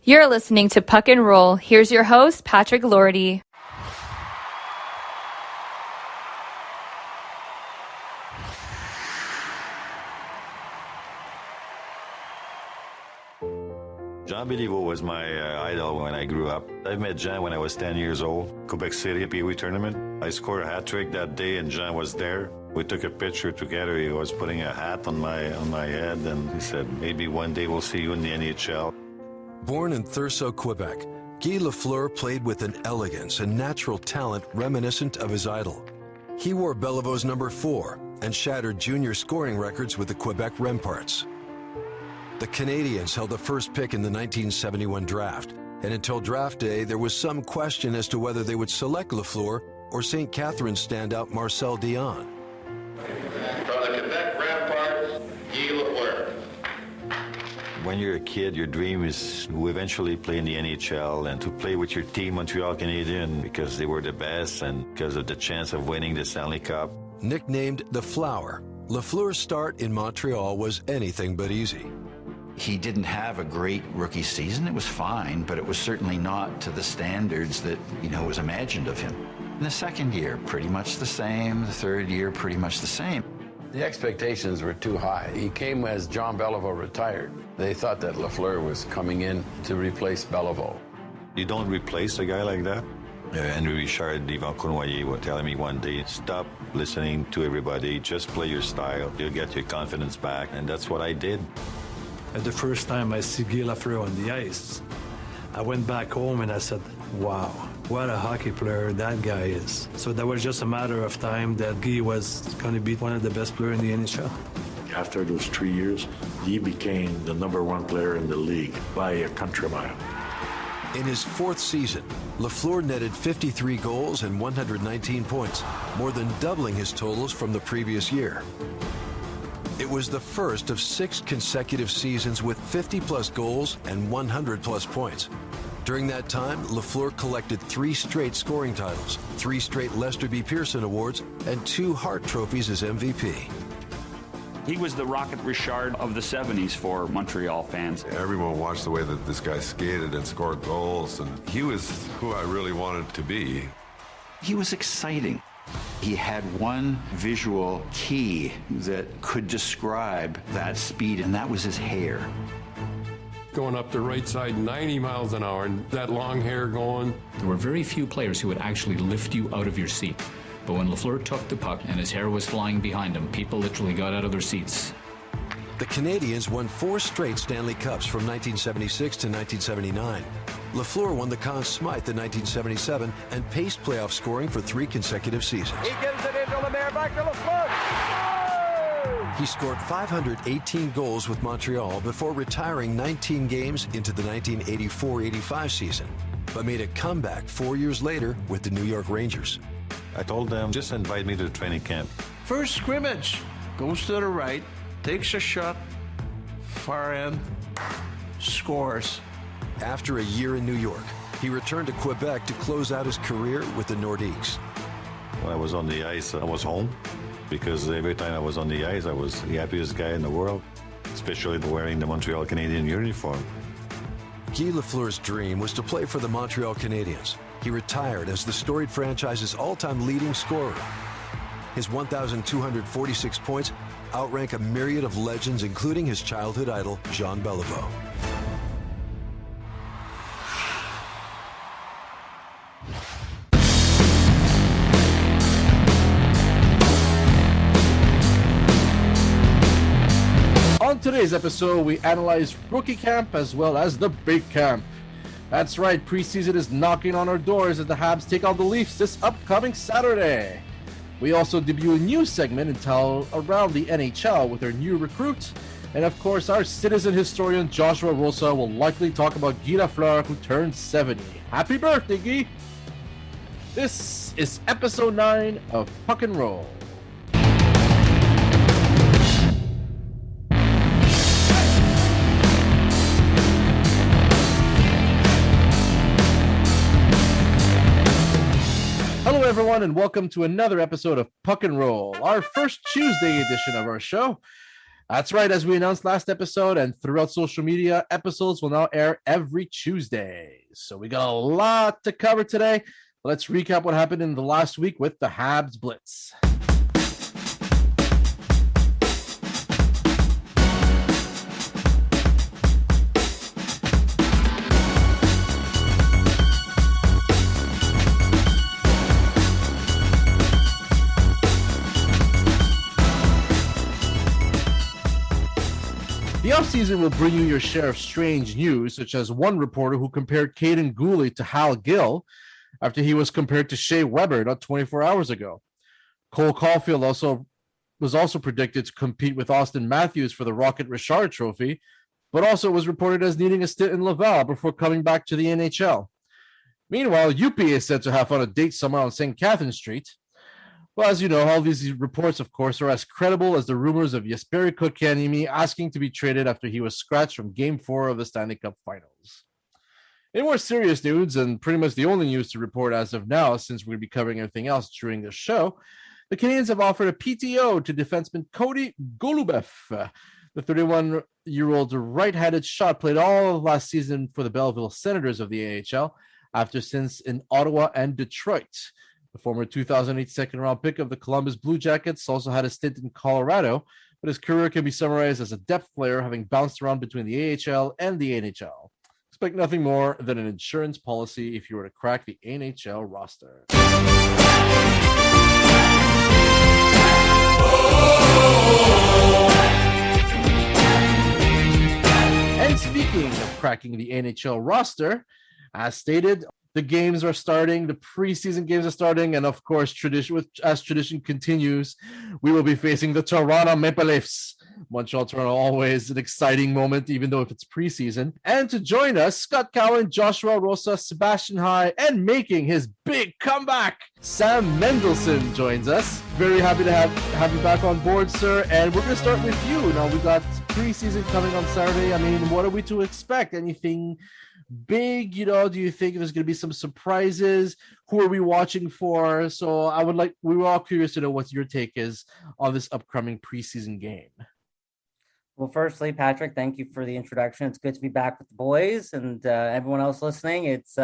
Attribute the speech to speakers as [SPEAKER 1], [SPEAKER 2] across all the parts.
[SPEAKER 1] You're listening to Puck and Roll. Here's your host, Patrick Lordy.
[SPEAKER 2] Jean Béliveau was my idol when I grew up. I met Jean when I was 10 years old. Quebec City Pee Wee tournament. I scored a hat trick that day and Jean was there. We took a picture together. He was putting a hat on my head and he said, maybe one day we'll see you in the NHL.
[SPEAKER 3] Born in Thurso, Quebec, Guy Lafleur played with an elegance and natural talent reminiscent of his idol. He wore Béliveau's number 4 and shattered junior scoring records with the Quebec Remparts. The Canadiens held the first pick in the 1971 draft, and until draft day, there was some question as to whether they would select Lafleur or St. Catharines standout Marcel Dion.
[SPEAKER 4] From the Quebec Remparts, Guy Lafleur.
[SPEAKER 2] When you're a kid, your dream is to eventually play in the NHL and to play with your team, Montreal Canadiens, because they were the best and because of the chance of winning the Stanley Cup.
[SPEAKER 3] Nicknamed the Flower, Lafleur's start in Montreal was anything but easy.
[SPEAKER 5] He didn't have a great rookie season. It was fine, but it was certainly not to the standards that, was imagined of him. In the second year, pretty much the same. The third year, pretty much the same.
[SPEAKER 6] The expectations were too high. He came as John Béliveau retired. They thought that Lafleur was coming in to replace Béliveau.
[SPEAKER 2] You don't replace a guy like that. Henry Richard, Yvan Cournoyer were telling me one day, stop listening to everybody, just play your style. You'll get your confidence back, and that's what I did.
[SPEAKER 7] The first time I see Guy Lafleur on the ice, I went back home and I said, wow, what a hockey player that guy is. So that was just a matter of time that Guy was going to be one of the best players in the NHL.
[SPEAKER 8] After those 3 years, he became the #1 player in the league by a country mile.
[SPEAKER 3] In his 4th season, Lafleur netted 53 goals and 119 points, more than doubling his totals from the previous year. It was the first of 6 consecutive seasons with 50-plus goals and 100-plus points. During that time, Lafleur collected 3 straight scoring titles, 3 straight Lester B. Pearson Awards, and 2 Hart Trophies as MVP.
[SPEAKER 9] He was the Rocket Richard of the 70s for Montreal fans.
[SPEAKER 10] Everyone watched the way that this guy skated and scored goals, and he was who I really wanted to be.
[SPEAKER 5] He was exciting. He had one visual key that could describe that speed, and that was his hair.
[SPEAKER 11] Going up the right side 90 miles an hour, and that long hair going.
[SPEAKER 12] There were very few players who would actually lift you out of your seat. But when Lafleur took the puck and his hair was flying behind him, people literally got out of their seats.
[SPEAKER 3] The Canadiens won 4 straight Stanley Cups from 1976 to 1979. Lafleur won the Conn Smythe in 1977 and paced playoff scoring for 3 consecutive seasons.
[SPEAKER 13] He gives it into Lemaire, back to Lafleur.
[SPEAKER 3] He scored 518 goals with Montreal before retiring 19 games into the 1984-85 season, but made a comeback 4 years later with the New York Rangers.
[SPEAKER 2] I told them, just invite me to the training camp.
[SPEAKER 14] First scrimmage, goes to the right, takes a shot, far end, scores.
[SPEAKER 3] After a year in New York, he returned to Quebec to close out his career with the Nordiques.
[SPEAKER 2] When I was on the ice, I was home because every time I was on the ice, I was the happiest guy in the world, especially wearing the Montreal Canadiens uniform.
[SPEAKER 3] Guy Lafleur's dream was to play for the Montreal Canadiens. He retired as the storied franchise's all-time leading scorer. His 1,246 points outrank a myriad of legends, including his childhood idol, Jean Béliveau.
[SPEAKER 15] On today's episode, we analyze rookie camp as well as the big camp. That's right, preseason is knocking on our doors as the Habs take on the Leafs this upcoming Saturday. We also debut a new segment and tell around the NHL with our new recruit. And of course, our citizen historian Joshua Rosa will likely talk about Guy Lafleur, who turned 70. Happy birthday, Guy! This is episode 9 of Puck and Roll. Hello, everyone, and welcome to another episode of Puck and Roll, our first Tuesday edition of our show. That's right. As we announced last episode and throughout social media, episodes will now air every Tuesday. So we got a lot to cover today. Let's recap what happened in the last week with the Habs Blitz. The offseason will bring you your share of strange news, such as one reporter who compared Caden Gooley to Hal Gill after he was compared to Shea Weber not 24 hours ago. Cole Caulfield was also predicted to compete with Austin Matthews for the Rocket Richard Trophy, but also was reported as needing a stint in Laval before coming back to the NHL. Meanwhile, UP is said to have found a date somewhere on St. Catherine Street. Well, as you know, all these reports, of course, are as credible as the rumors of Jesperi Kotkaniemi asking to be traded after he was scratched from Game 4 of the Stanley Cup Finals. In more serious news, and pretty much the only news to report as of now, since we're going to be covering everything else during the show, the Canadiens have offered a PTO to defenseman Cody Golubev. The 31-year-old right-handed shot played all of last season for the Belleville Senators of the AHL, after stints in Ottawa and Detroit. The former 2008 second-round pick of the Columbus Blue Jackets also had a stint in Colorado, but his career can be summarized as a depth player, having bounced around between the AHL and the NHL. Expect nothing more than an insurance policy if you were to crack the NHL roster. And speaking of cracking the NHL roster, as stated, the games are starting, the preseason games are starting, and of course, as tradition continues, we will be facing the Toronto Maple Leafs. Montreal-Toronto, always an exciting moment, even though if it's preseason. And to join us, Scott Cowan, Joshua Rosa, Sebastian High, and making his big comeback, Sam Mendelson joins us. Very happy to have you back on board, sir. And we're going to start with you. Now, we got preseason coming on Saturday. I mean, what are we to expect? Anything big? Do you think there's going to be some surprises? Who are we watching for? So we were all curious to know what your take is on this upcoming preseason game.
[SPEAKER 16] Well, firstly, Patrick, thank you for the introduction. It's good to be back with the boys and everyone else listening. It's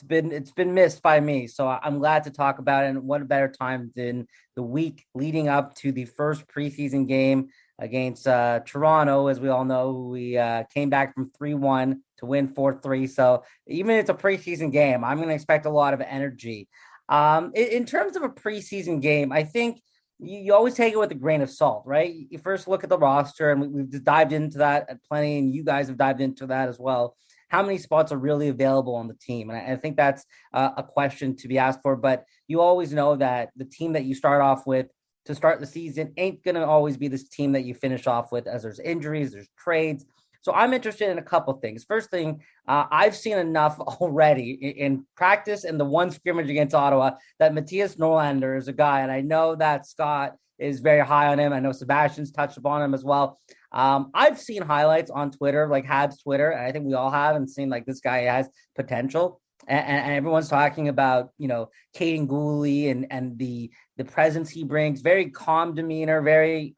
[SPEAKER 16] been missed by me, so I'm glad to talk about it. And what a better time than the week leading up to the first preseason game against Toronto. As we all know, we came back from 3-1 to win 4-3. So even if it's a preseason game, I'm going to expect a lot of energy. In terms of a preseason game, I think you always take it with a grain of salt, right? You first look at the roster, and we've dived into that at plenty, and you guys have dived into that as well. How many spots are really available on the team? And I think that's a question to be asked for. But you always know that the team that you start off with to start the season ain't going to always be this team that you finish off with, as there's injuries, there's trades. So I'm interested in a couple things. First thing, I've seen enough already in practice and the one scrimmage against Ottawa that Matthias Norlander is a guy, and I know that Scott is very high on him. I know Sebastian's touched upon him as well. I've seen highlights on Twitter, like Habs Twitter, and I think we all have, and seen like this guy has potential. And everyone's talking about, Caden Gooley and the presence he brings, very calm demeanor, very,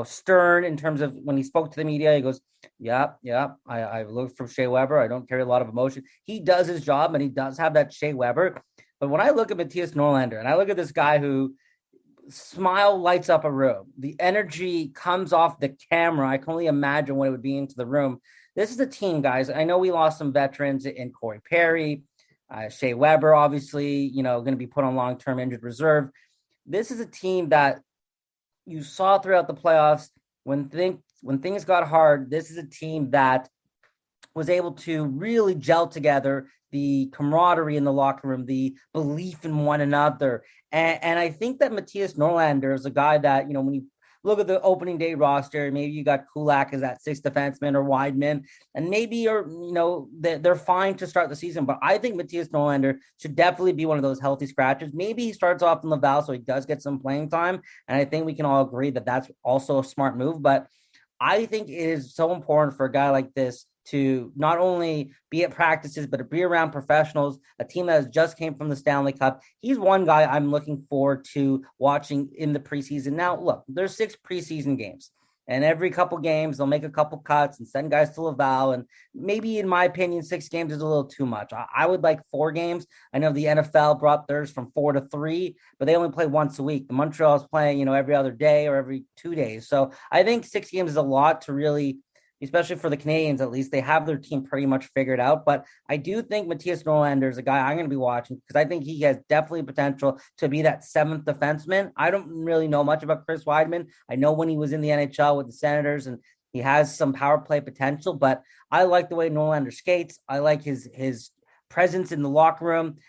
[SPEAKER 16] stern in terms of when he spoke to the media. He goes, yeah, I looked from Shea Weber. I don't carry a lot of emotion. He does his job, and he does have that Shea Weber. But when I look at Matthias Norlander, and I look at this guy who smile lights up a room, the energy comes off the camera. I can only imagine what it would be into the room. This is a team, guys. I know we lost some veterans in Corey Perry, Shea Weber, obviously, going to be put on long-term injured reserve. This is a team that you saw throughout the playoffs when things got hard. This is a team that was able to really gel together, the camaraderie in the locker room, the belief in one another. And I think that Matthias Norlander is a guy that, when you look at the opening day roster, maybe you got Kulak as that sixth defenseman or Weidman, and maybe they're fine to start the season. But I think Matthias Norlander should definitely be one of those healthy scratches. Maybe he starts off in Laval so he does get some playing time, and I think we can all agree that that's also a smart move. But I think it is so important for a guy like this to not only be at practices, but to be around professionals, a team that has just came from the Stanley Cup. He's one guy I'm looking forward to watching in the preseason. Now, look, there's 6 preseason games. And every couple games, they'll make a couple cuts and send guys to Laval. And maybe, in my opinion, 6 games is a little too much. I would like 4 games. I know the NFL brought theirs from 4 to 3, but they only play once a week. The Montreal is playing, every other day or every 2 days. So I think 6 games is a lot to really, especially for the Canadians, at least. They have their team pretty much figured out. But I do think Matthias Norlander is a guy I'm going to be watching because I think he has definitely potential to be that 7th defenseman. I don't really know much about Chris Weidman. I know when he was in the NHL with the Senators, and he has some power play potential, but I like the way Norlander skates. I like his presence in the locker room.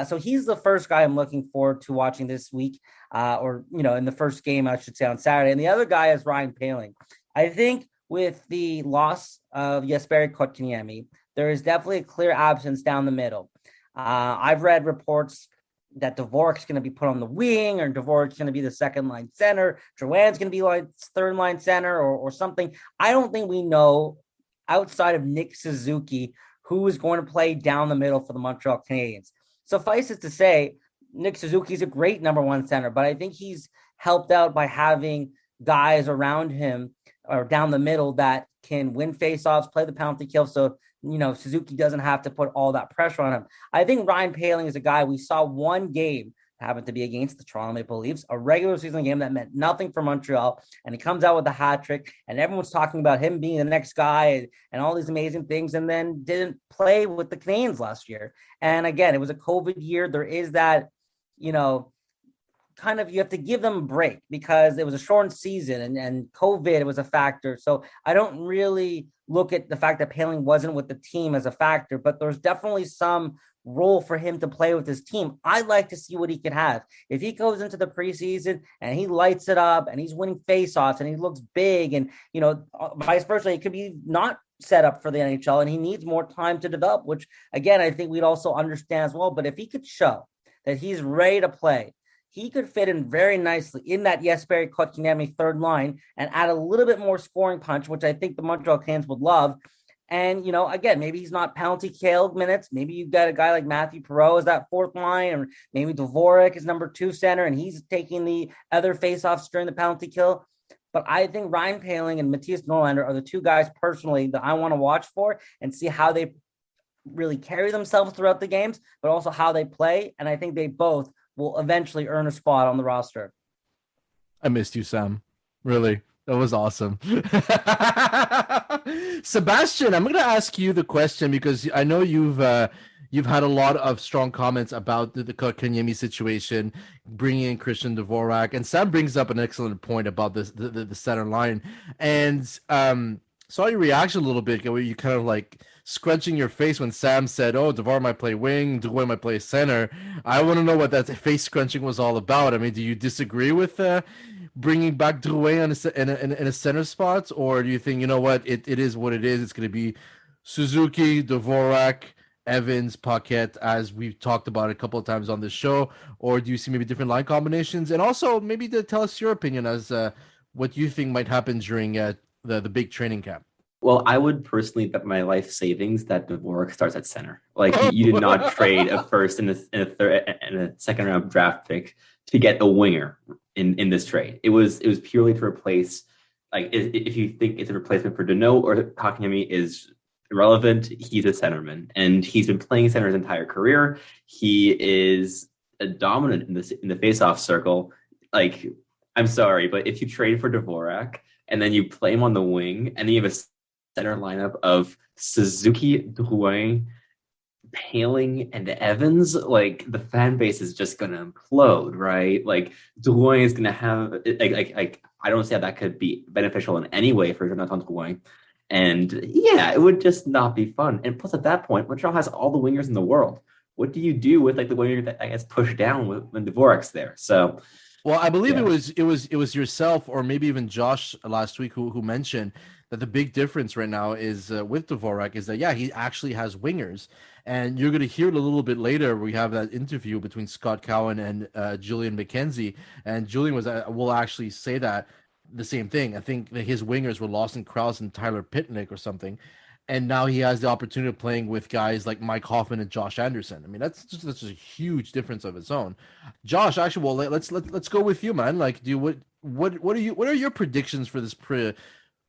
[SPEAKER 16] So he's the first guy I'm looking forward to watching this week, or in the first game, I should say, on Saturday. And the other guy is Ryan Poehling. I think with the loss of Jesperi Kotkaniemi, there is definitely a clear absence down the middle. I've read reports that Dvorak's going to be put on the wing, or Dvorak's going to be the second-line center. Drouin's going to be like third-line center or something. I don't think we know, outside of Nick Suzuki, who is going to play down the middle for the Montreal Canadiens. Suffice it to say, Nick Suzuki's a great number 1 center, but I think he's helped out by having guys around him or down the middle that can win faceoffs, play the penalty kill. So, Suzuki doesn't have to put all that pressure on him. I think Ryan Poehling is a guy. We saw one game, happened to be against the Toronto Maple Leafs, a regular season game that meant nothing for Montreal. And he comes out with a hat trick, and everyone's talking about him being the next guy and all these amazing things, and then didn't play with the Canadiens last year. And again, it was a COVID year. There is that, kind of, you have to give them a break because it was a shortened season and COVID was a factor. So I don't really look at the fact that Poehling wasn't with the team as a factor, but there's definitely some role for him to play with his team. I'd like to see what he could have. If he goes into the preseason and he lights it up and he's winning faceoffs and he looks big and, vice versa, he could be not set up for the NHL and he needs more time to develop, which again, I think we'd also understand as well. But if he could show that he's ready to play, he could fit in very nicely in that Jesperi Kotkaniemi third line and add a little bit more scoring punch, which I think the Montreal Canadiens would love. And, again, maybe he's not penalty kill minutes. Maybe you've got a guy like Matthew Perreault as that 4th line, or maybe Dvorak is number 2 center and he's taking the other faceoffs during the penalty kill. But I think Ryan Poehling and Matthias Norlander are the 2 guys personally that I want to watch for and see how they really carry themselves throughout the games, but also how they play. And I think they both will eventually earn a spot on the roster.
[SPEAKER 15] I missed you, Sam. Really. That was awesome. Sebastian, I'm going to ask you the question because I know you've had a lot of strong comments about the Kotkaniemi situation, bringing in Christian Dvorak, and Sam brings up an excellent point about the center line. And saw your reaction a little bit where you kind of like scrunching your face when Sam said, "Oh, Dvorak might play wing, Drouin might play center." I want to know what that face scrunching was all about. I mean, do you disagree with bringing back Drouin in a center spot, or do you think, you know what, it is what it is? It's going to be Suzuki, Dvorak, Evans, Paquette, as we've talked about a couple of times on this show, or do you see maybe different line combinations? And also maybe to tell us your opinion as what you think might happen during the big training camp.
[SPEAKER 17] Well, I would personally bet my life savings that Dvorak starts at center. Like you did not trade a first and a second round draft pick to get a winger in this trade. It was purely to replace, like, if you think it's a replacement for Deneau or Kotkaniemi is irrelevant, he's a centerman and he's been playing center his entire career. He is a dominant in the faceoff circle. Like, I'm sorry, but if you trade for Dvorak and then you play him on the wing and then you have a center lineup of Suzuki, Drouin, Poehling, and Evans, like, the fan base is just going to implode, right? Like, Drouin is going to have, like, I don't see how that could be beneficial in any way for Jonathan Drouin. And yeah, it would just not be fun. And plus, at that point, Montreal has all the wingers in the world. What do you do with, like, the winger that gets pushed down when Dvorak's there? So,
[SPEAKER 15] well, I believe it was yourself or maybe even Josh last week who mentioned that the big difference right now is with Dvorak is that, yeah, he actually has wingers. And you're going to hear it a little bit later. We have that interview between Scott Cowan and Julian McKenzie. And Julian will actually say that the same thing. I think that his wingers were Lawson Krause and Tyler Pitnick or something. And now he has the opportunity of playing with guys like Mike Hoffman and Josh Anderson. I mean, that's just a huge difference of its own. Josh, actually, well, let's go with you, man. Like, what are your predictions for this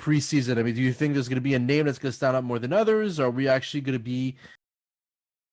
[SPEAKER 15] preseason? I mean, do you think there's going to be a name that's going to stand out more than others? Or are we actually going to be